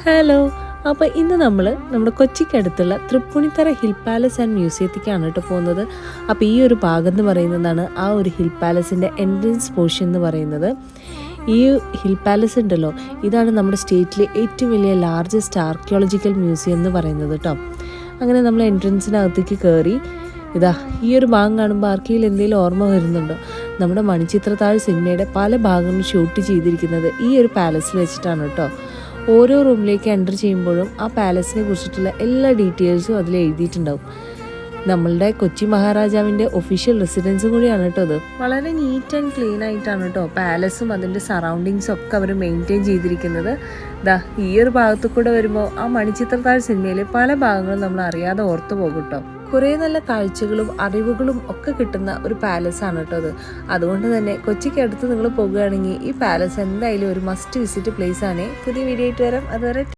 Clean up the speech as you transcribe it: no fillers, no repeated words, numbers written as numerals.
Hello. അപ്പോൾ ഇന്ന് നമ്മൾ നമ്മുടെ കൊച്ചിക്കടുത്തുള്ള തൃപ്പൂണിത്തറ ഹിൽ പാലസ് ആൻഡ് മ്യൂസിയത്തിലേക്കാണ് കേട്ടോ പോകുന്നത്. അപ്പോൾ ഈ ഒരു ഭാഗം എന്ന് പറയുന്നതാണ് ആ ഒരു ഹിൽ പാലസിൻ്റെ എൻട്രൻസ് പോർഷൻ എന്ന് പറയുന്നത്. ഈ ഹിൽ പാലസ് ഉണ്ടല്ലോ, ഇതാണ് നമ്മുടെ സ്റ്റേറ്റിലെ ഏറ്റവും വലിയ ലാർജസ്റ്റ് ആർക്കിയോളജിക്കൽ മ്യൂസിയം എന്ന് പറയുന്നത് കേട്ടോ. അങ്ങനെ നമ്മൾ എൻട്രൻസിനകത്തേക്ക് കയറി. ഇതാ ഈ ഒരു ഭാഗം കാണുമ്പോൾ ആർക്കെങ്കിലും എന്തെങ്കിലും ഓർമ്മ വരുന്നുണ്ടോ? നമ്മുടെ മണിച്ചിത്രത്താഴ് സിനിമയുടെ പല ഭാഗങ്ങളും ഷൂട്ട് ചെയ്തിരിക്കുന്നത് ഈ ഒരു പാലസിൽ വെച്ചിട്ടാണ് കേട്ടോ. ഓരോ റൂമിലേക്ക് എൻ്റർ ചെയ്യുമ്പോഴും ആ പാലസിനെ കുറിച്ചിട്ടുള്ള എല്ലാ ഡീറ്റെയിൽസും അതിൽ എഴുതിയിട്ടുണ്ടാവും. നമ്മളുടെ കൊച്ചി മഹാരാജാവിൻ്റെ ഒഫീഷ്യൽ റെസിഡൻസും കൂടിയാണ് കേട്ടോ അത്. വളരെ നീറ്റ് ആൻഡ് ക്ലീൻ ആയിട്ടാണ് കേട്ടോ പാലസും അതിൻ്റെ സറൗണ്ടിങ്സും ഒക്കെ അവർ മെയിൻറ്റെയിൻ ചെയ്തിരിക്കുന്നത്. ദാ ഈ ഒരു ഭാഗത്തു കൂടെ വരുമ്പോൾ ആ മണിച്ചിത്രത്താഴ് സിനിമയിലെ പല ഭാഗങ്ങളും നമ്മൾ അറിയാതെ ഓർത്തു പോകും കേട്ടോ. കുറേ നല്ല കാഴ്ചകളും അറിവുകളും ഒക്കെ കിട്ടുന്ന ഒരു പാലസാണ് കേട്ടോ അത്. അതുകൊണ്ട് തന്നെ കൊച്ചിക്ക് അടുത്ത് നിങ്ങൾ പോകുകയാണെങ്കിൽ ഈ പാലസ് എന്തായാലും ഒരു മസ്റ്റ് വിസിറ്റ് പ്ലേസ് ആണ്. പുതിയ വീഡിയോ ആയിട്ട് വരാം. അതുവരെ